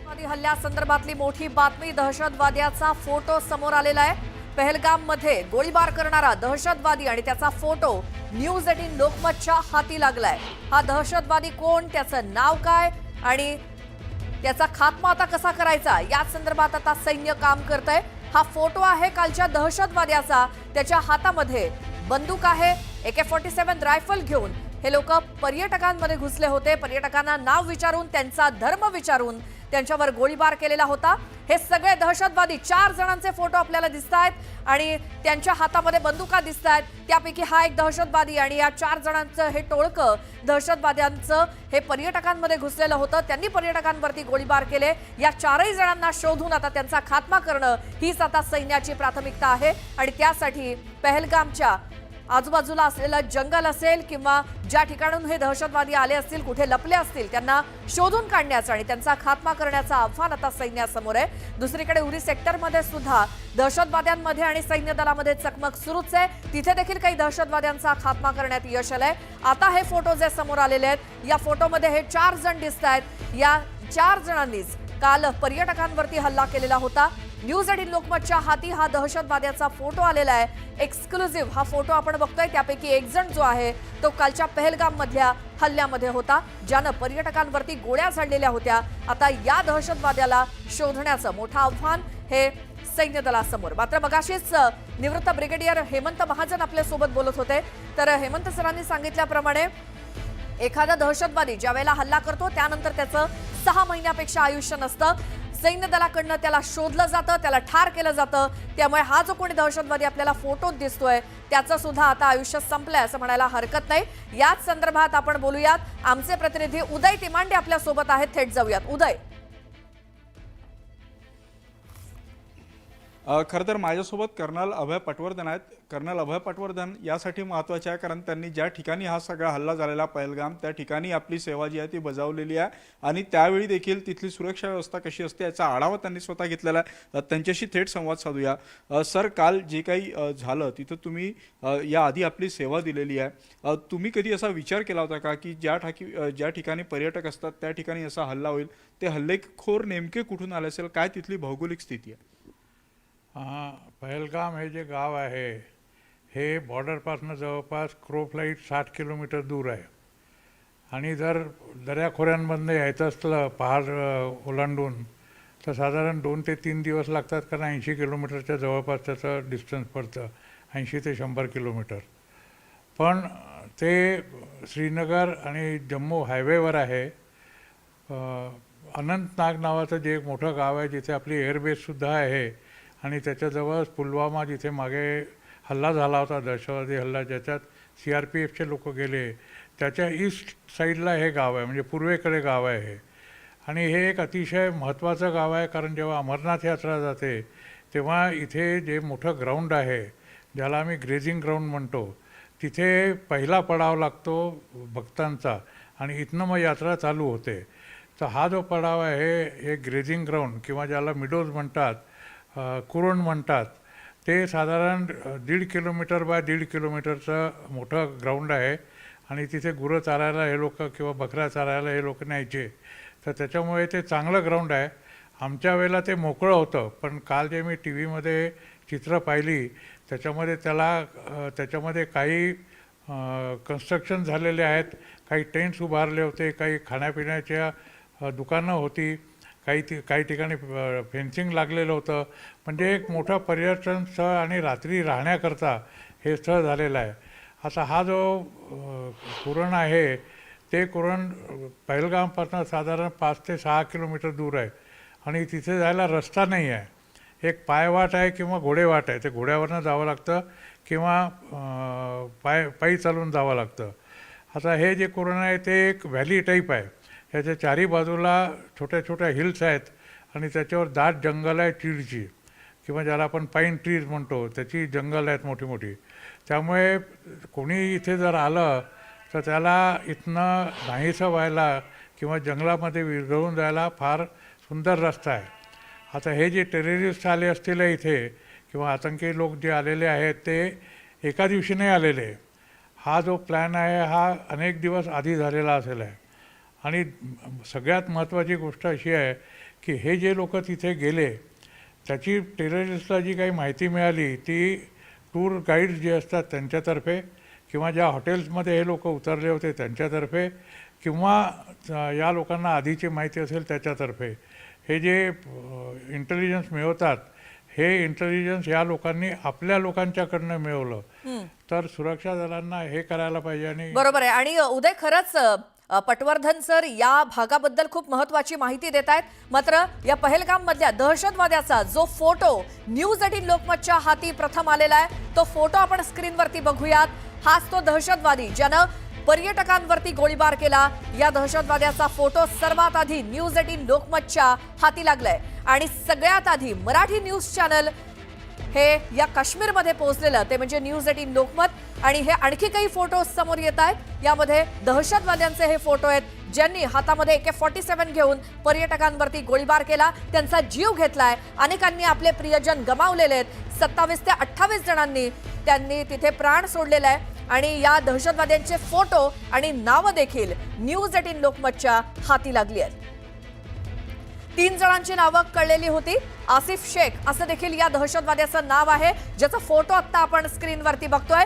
दहशतवादी हल्ल्यासंदर्भातली मोठी बातमी. दहशतवाद्याचा फोटो समोर आलेला आहे. पहलगाममध्ये गोळीबार करणारा दहशतवादी आणि त्याचा फोटो न्यूज 18 लोकमतच्या हाती लागलाय. हा दहशतवादी कोण, त्याचं नाव काय आणि त्याचा खात्मा आता कसा करायचा या संदर्भात आता सैन्य काम करतंय. हा फोटो आहे कालच्या दहशतवाद्याचा. त्याच्या हातामध्ये बंदूक आहे. AK-47 रायफल घेऊन हे लोक पर्यटकांमध्ये घुसले होते. पर्यटकांना नाव विचारून, त्यांचा धर्म विचारून त्यांच्यावर गोळीबार केलेला होता. हे सगळे दहशतवादी 4 जणांचे फोटो आपल्याला दिसतायत आणि त्यांच्या हातामध्ये बंदुका दिसतायत. त्यापैकी हा एक दहशतवादी आणि या 4 जणांचं हे टोळकं दहशतवाद्यांचं हे पर्यटकांमध्ये घुसलेलं होतं. त्यांनी पर्यटकांवरती गोळीबार केले. या 4ही जणांना शोधून आता त्यांचा खात्मा करणं हीच आता सैन्याची प्राथमिकता आहे आणि त्यासाठी पहलगामच्या आजूबाजूला असलेलं जंगल असेल किंवा ज्या ठिकाणून हे दहशतवादी आले असतील, कुठे लपले असतील, त्यांना शोधून काढण्याचं आणि त्यांचा खात्मा करण्याचं आव्हान आता सैन्यासमोर आहे. दुसरीकडे उरी सेक्टरमध्ये सुद्धा दहशतवाद्यांमध्ये आणि सैन्य दलामध्ये चकमक सुरूच आहे. तिथे देखील काही दहशतवाद्यांचा खात्मा करण्यात यश आलंय. आता हे फोटो जे समोर आलेले आहेत, या फोटोमध्ये हे 4 जण दिसत आहेत. या 4 जणांनीच काल पर्यटकांवरती हल्ला केलेला होता. न्यूज 18 लोकमतच्या हाती हा दहशतवाद्याचा फोटो आलेला आहे. एक्सक्लुझिव्ह हा फोटो आपण बघतोय. त्यापैकी एक जण जो आहे तो कालच्या पहलगाम मधल्या हल्ल्यामध्ये होता, ज्यानं पर्यटकांवरती गोळ्या झाडलेल्या होत्या. आता या दहशतवाद्याला शोधण्याचं मोठं आव्हान हे सैन्य दलासमोर. मात्र मगाशीच निवृत्त ब्रिगेडियर हेमंत महाजन आपल्या सोबत बोलत होते. तर हेमंत सरांनी सांगितल्याप्रमाणे एखादा दहशतवादी ज्या वेळेला हल्ला करतो त्यानंतर त्याचं 6 महिन्यापेक्षा आयुष्य नसतं. सैन्य दलाकडनं त्याला शोधलं जातं, त्याला ठार केलं जातं. त्यामुळे हा जो कोणी दहशतवादी आपल्याला फोटोत दिसतोय त्याचं सुद्धा आता आयुष्य संपलंय असं म्हणायला हरकत नाही. याच संदर्भात आपण बोलूयात. आमचे प्रतिनिधी उदय तिमांडे आपल्या सोबत आहेत. थेट जाऊयात. उदय, खरं तर माझ्यासोबत कर्नल अभय पटवर्धन आहेत. कर्नल अभय पटवर्धन यासाठी महत्त्वाचे आहे कारण त्यांनी ज्या ठिकाणी हा सगळा हल्ला झालेला पहलगाम, त्या ठिकाणी आपली सेवा जी आहे ती बजावलेली आहे आणि त्यावेळी देखील तिथली सुरक्षा व्यवस्था कशी असते याचा आढावा त्यांनी स्वतः घेतलेला आहे. त्यांच्याशी थेट संवाद साधूया. सर, काल जे काही झालं तिथं तुम्ही याआधी आपली सेवा दिलेली आहे. तुम्ही कधी असा विचार केला होता का की ज्या ठिकाणी पर्यटक असतात त्या ठिकाणी असा हल्ला होईल? ते हल्लेखोर नेमके कुठून आले असेल? काय तिथली भौगोलिक स्थिती आहे? पहलगाम हे जे गाव आहे हे बॉर्डरपासून जवळपास क्रो फ्लाईट 60 किलोमीटर दूर आहे आणि जर दऱ्याखोऱ्यांमधनं यायचं असलं पहाड ओलांडून तर साधारण 2 ते 3 दिवस लागतात, कारण 80 किलोमीटरच्या जवळपास त्याचं डिस्टन्स पडतं, 80 ते 100 किलोमीटर. पण ते श्रीनगर आणि जम्मू हायवेवर आहे. अनंतनाग नावाचं जे एक मोठं गाव आहे जिथे आपली एअरबेससुद्धा आहे आणि त्याच्याजवळच पुलवामा जिथे मागे हल्ला झाला होता, दहशतवादी हल्ला, ज्याच्यात CRPFचे लोक गेले, त्याच्या ईस्ट साईडला हे गाव आहे, म्हणजे पूर्वेकडे गाव आहे हे. आणि हे एक अतिशय महत्त्वाचं गाव आहे कारण जेव्हा अमरनाथ यात्रा जाते तेव्हा इथे जे मोठं ग्राउंड आहे ज्याला आम्ही ग्रेझिंग ग्राउंड म्हणतो, तिथे पहिला पडाव लागतो भक्तांचा आणि इथनं मग यात्रा चालू होते. तर हा जो पडाव आहे हे ग्रेझिंग ग्राउंड किंवा ज्याला मिडोज म्हणतात, कुरण म्हणतात, ते साधारण 1.5 किलोमीटर बाय 1.5 किलोमीटरचं मोठं ग्राउंड आहे आणि तिथे गुरं चारायला हे लोक किंवा बकऱ्या चारायला हे लोक न्यायचे. तर त्याच्यामुळे ते चांगलं ग्राउंड आहे. आमच्या वेळेला ते मोकळं होतं, पण काल जे मी TV मध्ये चित्र पाहिली त्याच्यामध्ये काही कन्स्ट्रक्शन झालेले आहेत, काही टेंट्स उभारले होते, काही खाण्यापिण्याच्या दुकानं होती, काही ठिकाणी फेन्सिंग लागलेलं होतं. म्हणजे एक मोठं पर्यटन स्थळ आणि रात्री राहण्याकरता हे स्थळ झालेलं आहे. आता हा जो कुरण आहे ते कुरण पहलगामपासून साधारण 5 ते 6 किलोमीटर दूर आहे आणि तिथे जायला रस्ता नाही आहे. एक पायवाट आहे किंवा घोडेवाट आहे. ते घोड्यावरनं जावं लागतं किंवा पायी चालून जावं लागतं. आता हे जे कुरण आहे ते एक व्हॅली टाईप आहे. याच्या 4ही बाजूला छोट्या छोट्या हिल्स आहेत आणि त्याच्यावर दाट जंगल आहे, चीडची किंवा ज्याला आपण पाईन ट्रीज म्हणतो, त्याची जंगल आहेत मोठी मोठी. त्यामुळे कोणी इथे जर आलं तर त्याला इथनं नाहीसं व्हायला किंवा जंगलामध्ये विरघळून जायला फार सुंदर रस्ता आहे. आता हे जे टेररिस्ट आले असतील इथे किंवा आतंकी लोक जे आलेले आहेत ते एका दिवशी नाही आलेले. हा जो प्लॅन आहे हा अनेक दिवस आधी झालेला असेल आहे. आणि सगळ्यात महत्त्वाची गोष्ट अशी आहे की हे जे लोक तिथे गेले त्याची टेररिस्टला जी काही माहिती मिळाली ती टूर गाईड्स जे असतात त्यांच्यातर्फे किंवा ज्या हॉटेल्समध्ये हे लोक उतरले होते त्यांच्यातर्फे किंवा या लोकांना आधीची माहिती असेल त्याच्यातर्फे हे जे इंटेलिजन्स मिळवतात हे इंटेलिजन्स या लोकांनी आपल्या लोकांच्याकडनं मिळवलं तर सुरक्षा दलांना हे करायला पाहिजे. आणि बरोबर आहे. आणि उदय, खरंच पटवर्धन सर या भागाबद्दल खूप महत्वाची माहिती देत आहेत. मात्र या पहलगाम मधल्या दहशतवाद्याचा जो फोटो न्यूज 18 लोकमतच्या हाती प्रथम आलेला आहे तो फोटो आपण स्क्रीनवरती बघूयात. हाच तो दहशतवादी ज्यानं पर्यटकांवरती गोळीबार केला. या दहशतवाद्याचा फोटो सर्वात आधी न्यूज 18 लोकमतच्या हाती लागलाय आणि सगळ्यात आधी मराठी न्यूज चॅनल हे या काश्मीरमध्ये पोहोचलेलं ते म्हणजे न्यूज 18 लोकमत. आणि हे आणखी काही फोटो समोर येत आहेत. यामध्ये दहशतवाद्यांचे हे फोटो आहेत ज्यांनी हातामध्ये AK-47 घेऊन पर्यटकांवरती गोळीबार केला, त्यांचा जीव घेतलाय. अनेकांनी आपले प्रियजन गमावलेले आहेत. 27 ते 28 जणांनी त्यांनी तिथे प्राण सोडलेला आहे. आणि या दहशतवाद्यांचे फोटो आणि नावं देखील न्यूज 18 लोकमतच्या हाती लागली आहेत. 3 जणांची नावं कळलेली होती. आसिफ शेख असं देखील या दहशतवाद्याचं नाव आहे ज्याचा फोटो आता आपण स्क्रीनवरती बघतोय.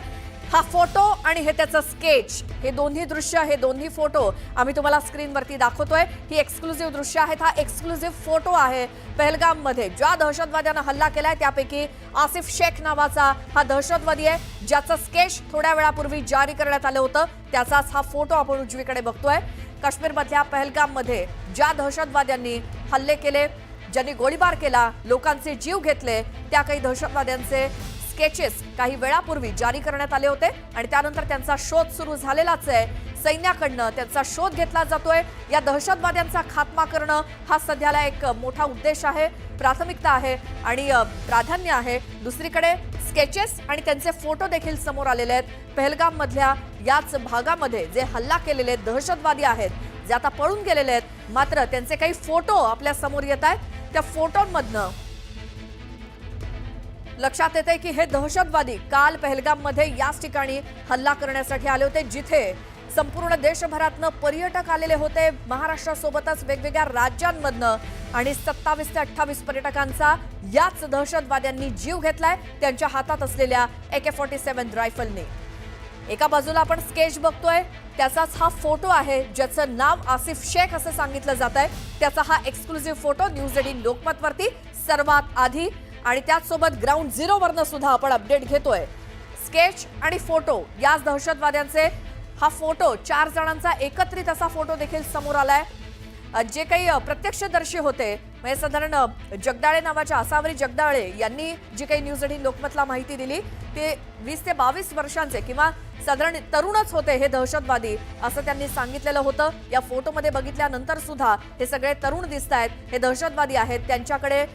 हा फोटो आणि हे त्याचं स्केच, हे दोन्ही दृश्य, हे दोन्ही फोटो आम्ही तुम्हाला स्क्रीनवरती दाखवतोय. ही एक्सक्लुझिव्ह दृश्य आहेत. हा एक्सक्लुझिव्ह फोटो आहे पहलगाम मध्ये ज्या दहशतवाद्यानं हल्ला केलाय त्यापैकी आसिफ शेख नावाचा हा दहशतवादी आहे ज्याचं स्केच थोड्या वेळापूर्वी जारी करण्यात आलं होतं. त्याचाच हा फोटो आपण उजवीकडे बघतोय. काश्मीरमधल्या पहलगाम मध्ये ज्या दहशतवाद्यांनी हल्ले केले, ज्यांनी गोळीबार केला, लोकांचे जीव घेतले, त्या काही दहशतवाद्यांचे स्केचेस काही वेळापूर्वी जारी करण्यात आले होते आणि त्यानंतर त्यांचा शोध सुरू झालेलाच आहे. सैन्याकडनं त्यांचा शोध घेतला जातोय. या दहशतवाद्यांचा खात्मा करणं हा सध्याला एक मोठा उद्देश आहे, प्राथमिकता आहे आणि प्राधान्य आहे. दुसरीकडे स्केचेस आणि त्यांचे फोटो देखील समोर आलेले आहेत. पहलगाम मधल्या याच भागामध्ये जे हल्ला केलेले दहशतवादी आहेत, जे आता पळून गेलेले आहेत, मात्र त्यांचे काही फोटो आपल्या समोर येत आहेत. त्या फोटोंमधनं लक्षात येते की हे दहशतवादी काल पहलगाम मध्ये याच ठिकाणी हल्ला करण्यासाठी आले होते जिथे संपूर्ण देशभरातनं पर्यटक आलेले होते, महाराष्ट्रासोबतच वेगवेगळ्या राज्यांमधनं. आणि 27 ते 28 पर्यटकांचा याच दहशतवाद्यांनी जीव घेतलाय त्यांच्या हातात असलेल्या AK-47 रायफलने. एका बाजूला आपण स्केच बघतोय, त्याचाच हा फोटो आहे ज्याचं नाव आसिफ शेख असं सांगितलं जात आहे. त्याचा हा एक्सक्लुझिव्ह फोटो न्यूज 18 लोकमत वरती सर्वात आधी. आणि त्याचसोबत ग्राउंड झिरो वरनं सुद्धा आपण अपडेट घेतोय. स्केच आणि फोटो याच दहशतवाद्यांचे. हा फोटो 4 जणांचा एकत्रित असा फोटो देखील समोर आलाय. जे काही प्रत्यक्षदर्शी होते म्हणजे साधारण जगदाळे नावाच्या असावरी जगदाळे यांनी जी काही न्यूज 18 लोकमतला माहिती दिली ते 20 ते 22 वर्षांचे किंवा साधारण तरुणच होते हे दहशतवादी असं त्यांनी सांगितलेलं होतं. या फोटोमध्ये बघितल्यानंतर सुद्धा हे सगळे तरुण दिसत आहेत, हे दहशतवादी आहेत. त्यांच्याकडे